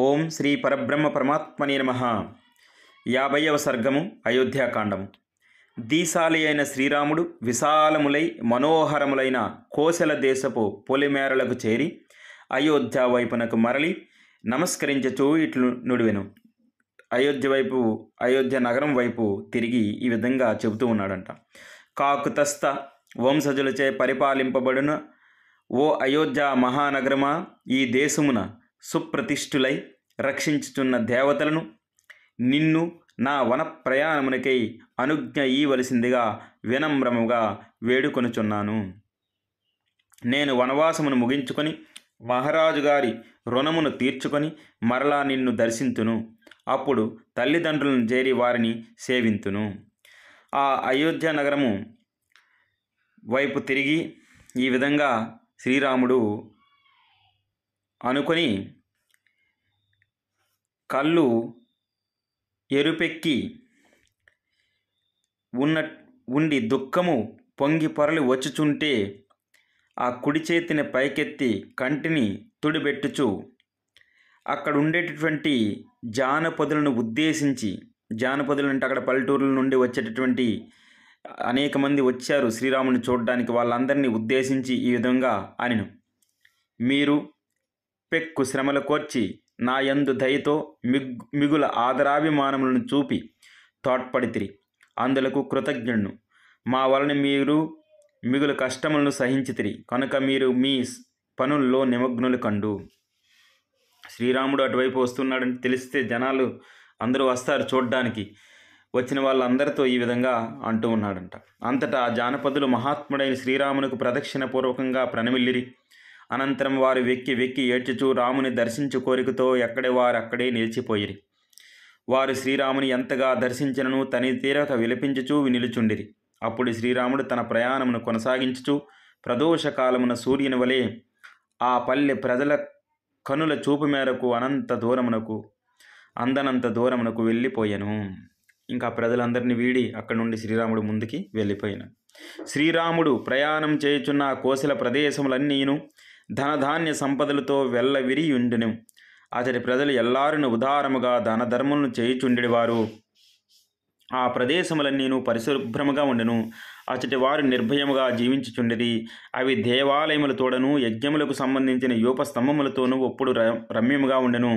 ఓం శ్రీ పరబ్రహ్మ పరమాత్మనే నమః. 50వ సర్గము అయోధ్యాకాండము. దీశాలి అయిన శ్రీరాముడు విశాలములై మనోహరములైన కోశల దేశపు పొలిమేరలకు చేరి అయోధ్య వైపునకు మరలి నమస్కరించచూ ఇట్లు నుడివెను. అయోధ్య నగరం వైపు తిరిగి ఈ విధంగా చెబుతూ ఉన్నాడంట. కాకుతస్థ వంశజులచే పరిపాలింపబడిన ఓ అయోధ్య మహానగరమా, ఈ దేశమున సుప్రతిష్ఠులై రక్షించుచున్న దేవతలను నిన్ను నా వన ప్రయాణమునకై అనుజ్ఞ ఇవ్వవలసిందిగా వినమ్రముగా వేడుకొనుచున్నాను. నేను వనవాసమును ముగించుకొని మహారాజు గారి రుణమును తీర్చుకొని మరలా నిన్ను దర్శింతును. అప్పుడు తల్లిదండ్రులను చేరి వారిని సేవింతును. ఆ అయోధ్య నగరము వైపు తిరిగి ఈ విధంగా శ్రీరాముడు అనుకొని కళ్ళు ఎరుపెక్కి ఉండి దుఃఖము పొంగి పొరలి వచ్చుచుంటే ఆ కుడి చేతిని పైకెత్తి కంటిని తుడిబెట్టుచు అక్కడ ఉండేటటువంటి జానపదులను ఉద్దేశించి, జానపదులు అంటే అక్కడ పల్లెటూరుల నుండి వచ్చేటటువంటి అనేక మంది వచ్చారు శ్రీరాముని చూడడానికి, వాళ్ళందరినీ ఉద్దేశించి ఈ విధంగా అనెను. మీరు పెక్కు శ్రమల కోర్చి నా యందు దయతో మిగుల ఆదరాభిమానములను చూపి తోడ్పడితిరి, అందులకు కృతజ్ఞుడును. మా వలన మీరు మిగుల కష్టములను సహించితిరి కనుక మీరు మీ పనుల్లో నిమగ్నులు కండు. శ్రీరాముడు అటువైపు వస్తున్నాడని తెలిస్తే జనాలు అందరూ వస్తారు చూడ్డానికి. వచ్చిన వాళ్ళందరితో ఈ విధంగా అంటూ ఉన్నాడంట. అంతటా జానపదులు మహాత్ముడైన శ్రీరామునకు ప్రదక్షిణ పూర్వకంగా ప్రణమిల్లిరి. అనంతరం వారు వెక్కి వెక్కి ఏడ్చుచూ రాముని దర్శించు కోరికతో ఎక్కడే వారు అక్కడే నిలిచిపోయిరి. వారు శ్రీరాముని ఎంతగా దర్శించినను తని తీరక విలపించుచూ నిలుచుండిరి. అప్పుడు శ్రీరాముడు తన ప్రయాణమును కొనసాగించుచూ ప్రదోషకాలమున సూర్యుని వలె ఆ పల్లె ప్రజల కనుల చూపు మేరకు అందనంత దూరమునకు వెళ్ళిపోయాను. ఇంకా ప్రజలందరినీ వీడి అక్కడి నుండి శ్రీరాముడు ముందుకి వెళ్ళిపోయాను. శ్రీరాముడు ప్రయాణం చేయుచున్న కోశల ప్రదేశములన్నీను ధనధాన్య సంపదలతో వెల్లవిరియుండెను. అతడి ప్రజలు ఎల్లారును ఉదారముగా దాన ధర్మములను చేయుచుండెడివారు. ఆ ప్రదేశములన్నీను పరిశుభ్రముగా ఉండెను. అచటి వారు నిర్భయముగా జీవించుచుండిరి. అవి దేవాలయములతోడను యజ్ఞములకు సంబంధించిన యూపస్తంభములతోనూ ఒప్పుడు రమ్యముగా ఉండెను.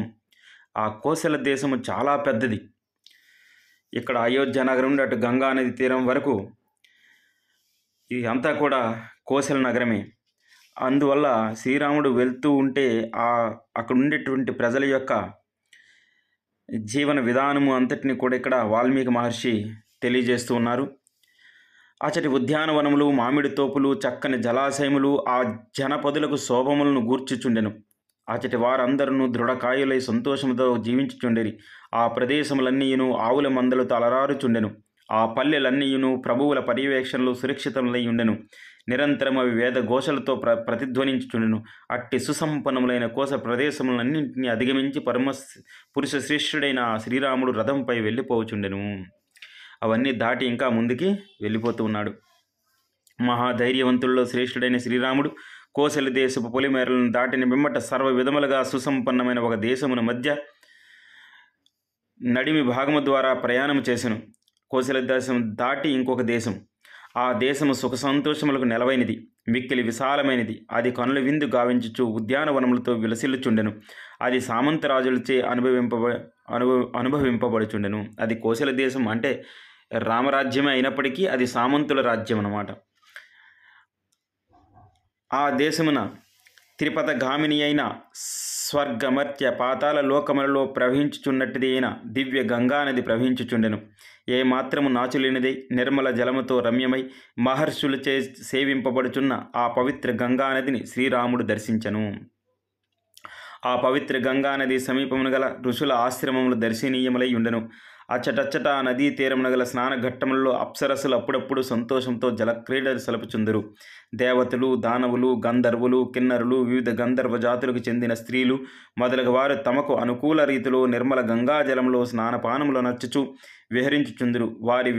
ఆ కోశల దేశము చాలా పెద్దది. ఇక్కడ అయోధ్య నగరం నుండి అటు గంగా నది తీరం వరకు ఇది అంతా కూడా కోశల నగరమే. అందువల్ల శ్రీరాముడు వెళ్తూ ఉంటే అక్కడ ఉండేటువంటి ప్రజల యొక్క జీవన విధానము అంతటిని కూడా ఇక్కడ వాల్మీకి మహర్షి తెలియజేస్తూ ఉన్నారు. అచటి ఉద్యానవనములు, మామిడి తోపులు, చక్కని జలాశయములు ఆ జనపదులకు శోభములను గూర్చుచుండెను. అచటి వారందరూ దృఢకాయులై సంతోషముతో జీవించుచుండెరి. ఆ ప్రదేశములన్నీయును ఆవుల మందలతో అలరారుచుండెను. ఆ పల్లెలన్నీయును ప్రభువుల పర్యవేక్షణలు సురక్షితములై ఉండెను. నిరంతరం అవి వేద ఘోషలతో ప్రతిధ్వనించుచుండెను. అట్టి సుసంపన్నములైన కోశ ప్రదేశములన్నింటినీ అధిగమించి పురుష శ్రేష్ఠుడైన శ్రీరాముడు రథంపై వెళ్ళిపోచుండెను. అవన్నీ దాటి ఇంకా ముందుకి వెళ్ళిపోతూ ఉన్నాడు. మహాధైర్యవంతుల్లో శ్రేష్ఠుడైన శ్రీరాముడు కోశల దేశపు పొలిమేరలను దాటిన పిమ్మట సర్వ విధములుగా సుసంపన్నమైన ఒక దేశమున మధ్య నడిమి భాగము ద్వారా ప్రయాణం చేసెను. కోశల దేశం దాటి ఇంకొక దేశం. ఆ దేశము సుఖ సంతోషములకు నెలవైనది, మిక్కిలి విశాలమైనది. అది కనుల విందు గావించుచు ఉద్యానవనములతో విలసిల్లుచుండెను. అది సామంతరాజులచే అనుభవింపబడుచుండెను. అది కోశల దేశం అంటే రామరాజ్యమే అయినప్పటికీ అది సామంతుల రాజ్యం అన్నమాట. ఆ దేశమున త్రిపథగామిని అయిన స్వర్గమర్త్య పాతాల లోకములలో ప్రవహించుచున్నట్టుది అయిన దివ్య గంగానది ప్రవహించుచుండెను. ఏ మాత్రము నాచులేనిదై నిర్మల జలముతో రమ్యమై మహర్షులచే సేవింపబడుచున్న ఆ పవిత్ర గంగానదిని శ్రీరాముడు దర్శించెను. ఆ పవిత్ర గంగానది సమీపమున గల ఋషుల ఆశ్రమములు దర్శనీయములై ఉండెను. అచ్చటచ్చట ఆ నదీ తీరమున గల స్నాన ఘట్టములలో అప్సరసులు అప్పుడప్పుడు సంతోషంతో జలక్రీడలు సలుపుచుందరు. దేవతలు, దానవులు, గంధర్వులు, కిన్నరులు, వివిధ గంధర్వ జాతులకు చెందిన స్త్రీలు మొదలగు వారు తమకు అనుకూల రీతిలో నిర్మల గంగాజలంలో స్నానపానములు నచ్చుచు విహరించుచుందరు. వారి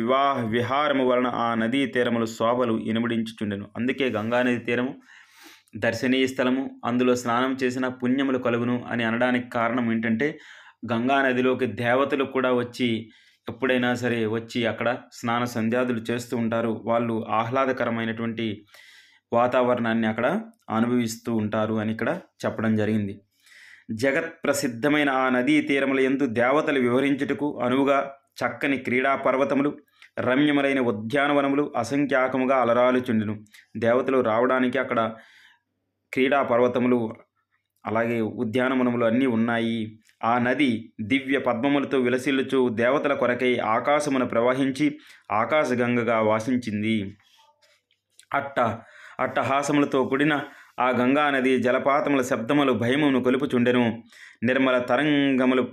విహారము వలన ఆ నదీ తీరములు శోభలు ఇనుమడించుచుండెను. అందుకే గంగానది తీరము దర్శనీయ స్థలము, అందులో స్నానం చేసిన పుణ్యములు కలుగును అని అనడానికి కారణం ఏంటంటే, గంగా నదిలోకి దేవతలు కూడా వచ్చి ఎప్పుడైనా సరే వచ్చి అక్కడ స్నాన సంధ్యాదులు చేస్తూ ఉంటారు. వాళ్ళు ఆహ్లాదకరమైనటువంటి వాతావరణాన్ని అక్కడ అనుభవిస్తూ ఉంటారు అని ఇక్కడ చెప్పడం జరిగింది. జగత్ ప్రసిద్ధమైన ఆ నదీ తీరముల యందు దేవతలు వివరించుటకు అనువుగా చక్కని క్రీడా పర్వతములు, రమ్యములైన ఉద్యానవనములు అసంఖ్యాకముగా అలరాలుచుండును. దేవతలు రావడానికి అక్కడ క్రీడా పర్వతములు అలాగే ఉద్యానవనములు అన్నీ ఉన్నాయి. ఆ నది దివ్య పద్మములతో విలసిల్లుచు దేవతల కొరకై ఆకాశమున ప్రవహించి ఆకాశగంగగా వాసించింది. అట్టహాసములతో కూడిన ఆ గంగా నది జలపాతముల శబ్దములు భయమును కొలుపుచుండెను. నిర్మల తరంగములు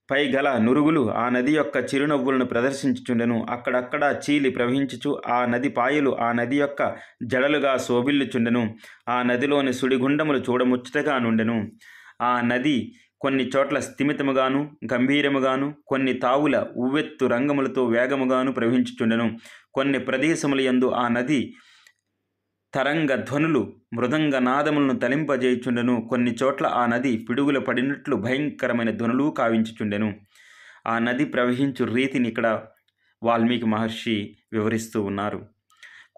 పైగల నురుగులు ఆ నది యొక్క చిరునవ్వులను ప్రదర్శించుచుండెను. అక్కడక్కడ చీలి ప్రవహించుచు ఆ నది పాయలు ఆ నది యొక్క జడలుగా శోభిల్లుచుండెను. ఆ నదిలోని సుడిగుండములు చూడముచ్చటగా నుండెను. ఆ నది కొన్ని చోట్ల స్థిమితముగాను గంభీరముగాను, కొన్ని తావుల ఉవ్వెత్తు రంగములతో వేగముగాను ప్రవహించుచుండెను. కొన్ని ప్రదేశముల యందు ఆ నది తరంగ ధ్వనులు మృదంగ నాదములను తలింపజేయుచుండెను. కొన్ని చోట్ల ఆ నది పిడుగుల పడినట్లు భయంకరమైన ధ్వనులు కావించుచుండెను. ఆ నది ప్రవహించు రీతిని ఇక్కడ వాల్మీకి మహర్షి వివరిస్తూ ఉన్నారు.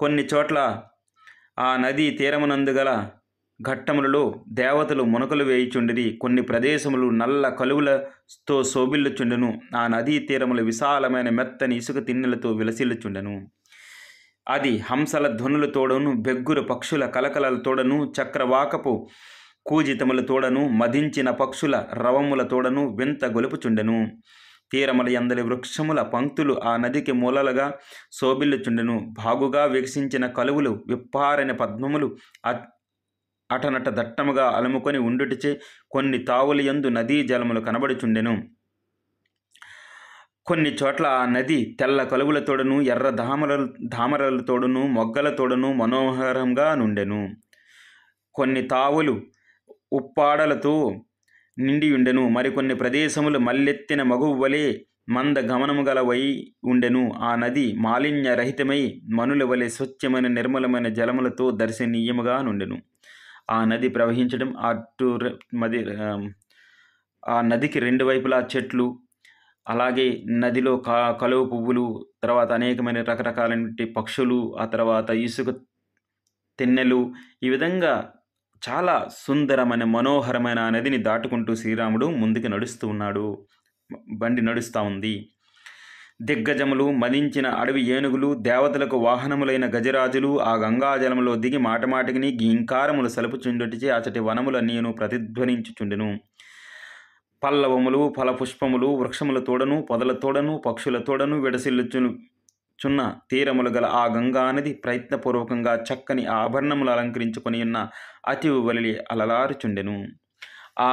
కొన్ని చోట్ల ఆ నది తీరమునందు గల ఘట్టములలో దేవతలు మునకలు వేయుచుండిరి. కొన్ని ప్రదేశములు నల్ల కలువులతో శోభిల్లుచుండెను. ఆ నదీ తీరములు విశాలమైన మెత్తని ఇసుక తిన్నెలతో విలసిల్లుచుండెను. అది హంసల ధ్వనులతోడను, బెగ్గురు పక్షుల కలకలతోడను, చక్రవాకపు కూజితములతోడను, మదించిన పక్షుల రవములతోడను వింత గొలుపుచుండెను. తీరముల యందలి వృక్షముల పంక్తులు ఆ నదికి మూలలుగా శోభిల్లుచుండెను. బాగుగా వికసించిన కలువులు, విప్పారని పద్మములు అటనట దట్టముగా అలుముకొని ఉండుటచే కొన్ని తావుల యందు నదీ జలములు కనబడుచుండెను. కొన్ని చోట్ల ఆ నది తెల్ల కలువులతోడను, ఎర్ర ధామరలతోడను, మొగ్గలతోడను మనోహరంగా నుండెను. కొన్ని తావులు ఉప్పాడలతో నిండియుండెను. మరికొన్ని ప్రదేశములు మల్లెత్తిన మగువు వలె మంద గమనము గలవై ఉండెను. ఆ నది మాలిన్య రహితమై మనుల వలె స్వచ్ఛమైన నిర్మలమైన జలములతో దర్శనీయముగా నుండెను. ఆ నది ప్రవహించడం ఆ నదికి రెండు వైపులా చెట్లు, అలాగే నదిలో కలువ పువ్వులు, తర్వాత అనేకమైన రకరకాలైన పక్షులు, ఆ తర్వాత ఇసుక తెన్నెలు, ఈ విధంగా చాలా సుందరమైన మనోహరమైన ఆ నదిని దాటుకుంటూ శ్రీరాముడు ముందుకు నడుస్తూ ఉన్నాడు. బండి నడుస్తూ ఉంది. దిగ్గజములు, మదించిన అడవి ఏనుగులు, దేవతలకు వాహనములైన గజరాజులు ఆ గంగాజలములో దిగి మాటమాటికి గీంకారములు సలుపుచుండుటచే అచటి వనములన్నీను ప్రతిధ్వనించుచుండెను. పల్లవములు, ఫలపుష్పములు, వృక్షములతోడను, పొదలతోడను, పక్షులతోడను విడసిల్లుచున్న తీరములు గల ఆ గంగానది ప్రయత్నపూర్వకంగా చక్కని ఆభరణములు అలంకరించుకొని ఉన్న అతివి వలె అలలారుచుండెను. ఆ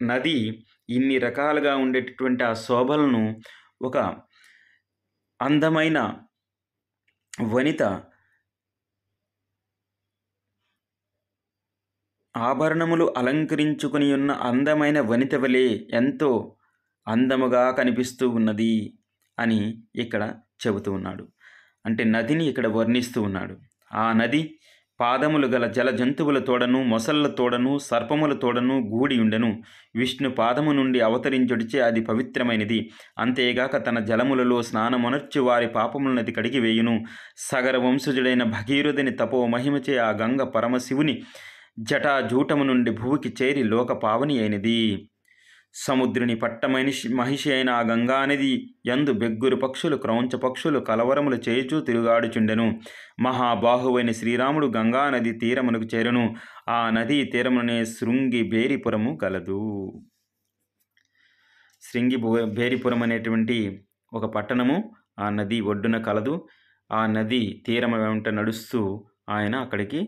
నది ఇన్ని రకాలుగా ఉండేటటువంటి ఆ శోభలను ఒక అందమైన వనిత ఆభరణములు అలంకరించుకుని ఉన్న అందమైన వనిత వలె ఎంతో అందముగా కనిపిస్తూ ఉన్నది అని ఇక్కడ చెబుతూ ఉన్నాడు. అంటే నదిని ఇక్కడ వర్ణిస్తూ ఉన్నాడు. ఆ నది పాదములు గల జల జంతువులతోడను, మొసళ్ళతోడను, సర్పములతోడను గూడి ఉండెను. విష్ణు పాదము నుండి అవతరించుడిచే అది పవిత్రమైనది. అంతేగాక తన జలములలో స్నానమునర్చి వారి పాపములనది కడిగివేయును. సగర వంశజుడైన భగీరథుని తపో మహిమచే ఆ గంగ పరమశివుని జటాజూటము నుండి భూమికి చేరి లోక పావని అయినది. సముద్రుని మహిషి అయిన ఆ గంగానది యందు బెగ్గురు పక్షులు, క్రౌంచ పక్షులు కలవరములు చేయుచూ తిరుగాడుచుండెను. మహాబాహువైన శ్రీరాముడు గంగానది తీరమునకు చేరును. ఆ నదీ తీరమునే శృంగి బేరిపురము గలదు. శృంగి బేరిపురం అనేటువంటి ఒక పట్టణము ఆ నది ఒడ్డున కలదు. ఆ నది తీరము వెంట నడుస్తూ ఆయన అక్కడికి